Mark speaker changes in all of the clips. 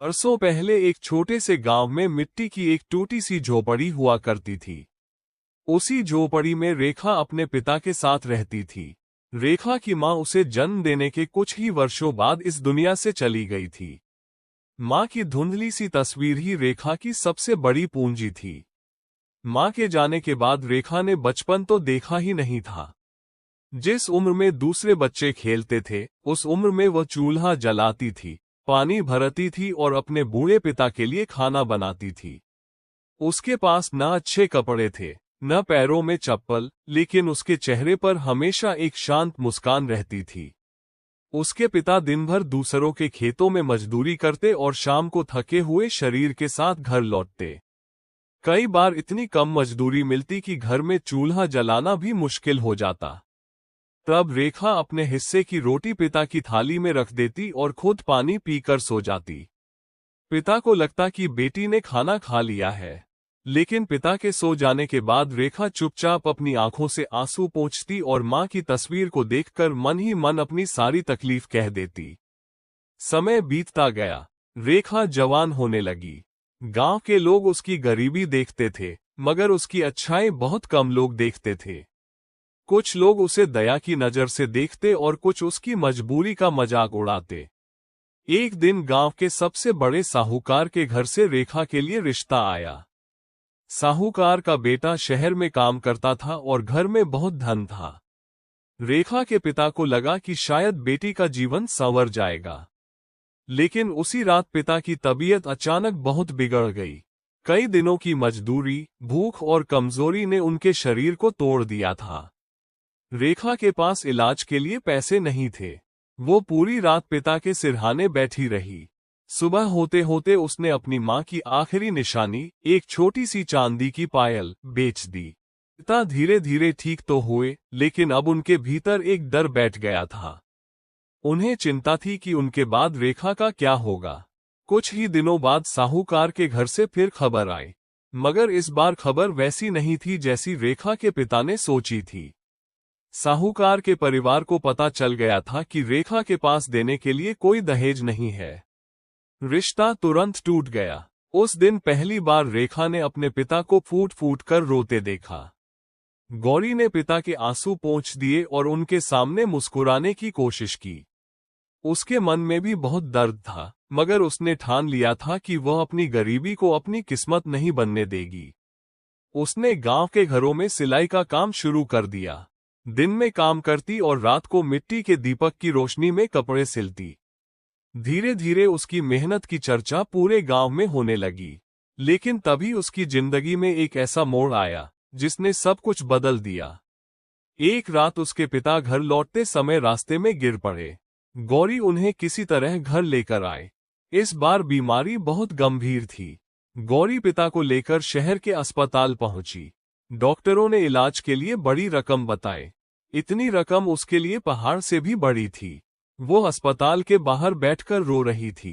Speaker 1: बरसों पहले एक छोटे से गांव में मिट्टी की एक टूटी सी झोपड़ी हुआ करती थी। उसी झोपड़ी में रेखा अपने पिता के साथ रहती थी। रेखा की मां उसे जन्म देने के कुछ ही वर्षों बाद इस दुनिया से चली गई थी। मां की धुंधली सी तस्वीर ही रेखा की सबसे बड़ी पूंजी थी। मां के जाने के बाद रेखा ने बचपन तो देखा ही नहीं था। जिस उम्र में दूसरे बच्चे खेलते थे, उस उम्र में वह चूल्हा जलाती थी, पानी भरती थी और अपने बूढ़े पिता के लिए खाना बनाती थी। उसके पास न अच्छे कपड़े थे, न पैरों में चप्पल, लेकिन उसके चेहरे पर हमेशा एक शांत मुस्कान रहती थी। उसके पिता दिन भर दूसरों के खेतों में मजदूरी करते और शाम को थके हुए शरीर के साथ घर लौटते। कई बार इतनी कम मजदूरी मिलती कि घर में चूल्हा जलाना भी मुश्किल हो जाता। तब रेखा अपने हिस्से की रोटी पिता की थाली में रख देती और खुद पानी पीकर सो जाती। पिता को लगता कि बेटी ने खाना खा लिया है, लेकिन पिता के सो जाने के बाद रेखा चुपचाप अपनी आंखों से आंसू पोंछती और मां की तस्वीर को देखकर मन ही मन अपनी सारी तकलीफ कह देती। समय बीतता गया, रेखा जवान होने लगी। गांव के लोग उसकी गरीबी देखते थे, मगर उसकी अच्छाई बहुत कम लोग देखते थे। कुछ लोग उसे दया की नजर से देखते और कुछ उसकी मजबूरी का मजाक उड़ाते। एक दिन गांव के सबसे बड़े साहूकार के घर से रेखा के लिए रिश्ता आया। साहूकार का बेटा शहर में काम करता था और घर में बहुत धन था। रेखा के पिता को लगा कि शायद बेटी का जीवन संवर जाएगा, लेकिन उसी रात पिता की तबीयत अचानक बहुत बिगड़ गई। कई दिनों की मजदूरी, भूख और कमजोरी ने उनके शरीर को तोड़ दिया था। रेखा के पास इलाज के लिए पैसे नहीं थे। वो पूरी रात पिता के सिरहाने बैठी रही। सुबह होते होते उसने अपनी मां की आखिरी निशानी, एक छोटी सी चांदी की पायल, बेच दी। पिता धीरे धीरे ठीक तो हुए, लेकिन अब उनके भीतर एक डर बैठ गया था। उन्हें चिंता थी कि उनके बाद रेखा का क्या होगा। कुछ ही दिनों बाद साहूकार के घर से फिर खबर आई, मगर इस बार खबर वैसी नहीं थी जैसी रेखा के पिता ने सोची थी। साहूकार के परिवार को पता चल गया था कि रेखा के पास देने के लिए कोई दहेज नहीं है। रिश्ता तुरंत टूट गया। उस दिन पहली बार रेखा ने अपने पिता को फूट फूट कर रोते देखा। गौरी ने पिता के आंसू पोंछ दिए और उनके सामने मुस्कुराने की कोशिश की। उसके मन में भी बहुत दर्द था, मगर उसने ठान लिया था कि वह अपनी गरीबी को अपनी किस्मत नहीं बनने देगी। उसने गांव के घरों में सिलाई का काम शुरू कर दिया। दिन में काम करती और रात को मिट्टी के दीपक की रोशनी में कपड़े सिलती। धीरे धीरे उसकी मेहनत की चर्चा पूरे गांव में होने लगी। लेकिन तभी उसकी जिंदगी में एक ऐसा मोड़ आया जिसने सब कुछ बदल दिया। एक रात उसके पिता घर लौटते समय रास्ते में गिर पड़े। गौरी उन्हें किसी तरह घर लेकर आए। इस बार बीमारी बहुत गंभीर थी। गौरी पिता को लेकर शहर के अस्पताल पहुंची। डॉक्टरों ने इलाज के लिए बड़ी रकम बताई। इतनी रकम उसके लिए पहाड़ से भी बड़ी थी। वो अस्पताल के बाहर बैठकर रो रही थी।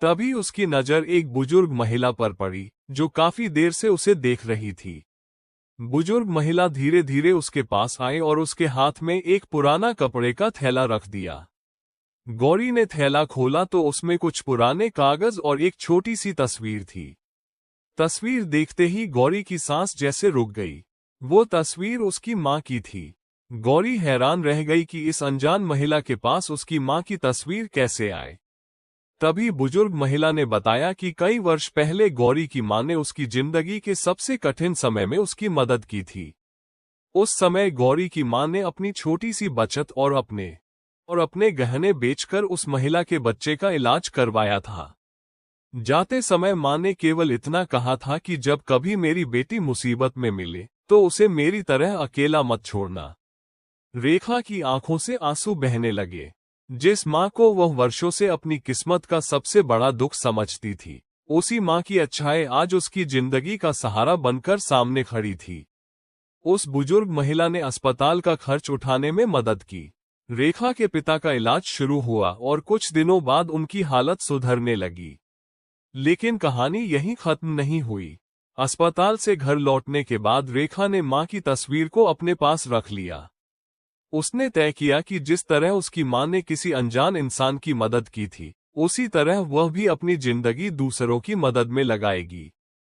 Speaker 1: तभी उसकी नजर एक बुजुर्ग महिला पर पड़ी, जो काफी देर से उसे देख रही थी। बुजुर्ग महिला धीरे धीरे उसके पास आई और उसके हाथ में एक पुराना कपड़े का थैला रख दिया। गौरी ने थैला खोला तो उसमें कुछ पुराने कागज और एक छोटी सी तस्वीर थी। तस्वीर देखते ही गौरी की सांस जैसे रुक गई। वो तस्वीर उसकी मां की थी। गौरी हैरान रह गई कि इस अनजान महिला के पास उसकी मां की तस्वीर कैसे आए। तभी बुजुर्ग महिला ने बताया कि कई वर्ष पहले गौरी की मां ने उसकी जिंदगी के सबसे कठिन समय में उसकी मदद की थी। उस समय गौरी की मां ने अपनी छोटी सी बचत और अपने गहने बेचकर उस महिला के बच्चे का इलाज करवाया था। जाते समय मां ने केवल इतना कहा था कि जब कभी मेरी बेटी मुसीबत में मिले तो उसे मेरी तरह अकेला मत छोड़ना। रेखा की आंखों से आंसू बहने लगे। जिस मां को वह वर्षों से अपनी किस्मत का सबसे बड़ा दुख समझती थी, उसी मां की अच्छाई आज उसकी जिंदगी का सहारा बनकर सामने खड़ी थी। उस बुजुर्ग महिला ने अस्पताल का खर्च उठाने में मदद की। रेखा के पिता का इलाज शुरू हुआ और कुछ दिनों बाद उनकी हालत सुधरने लगी। लेकिन कहानी यहीं खत्म नहीं हुई। अस्पताल से घर लौटने के बाद रेखा ने मां की तस्वीर को अपने पास रख लिया। उसने तय किया कि जिस तरह उसकी मां ने किसी अनजान इंसान की मदद की थी, उसी तरह वह भी अपनी जिंदगी दूसरों की मदद में लगाएगी।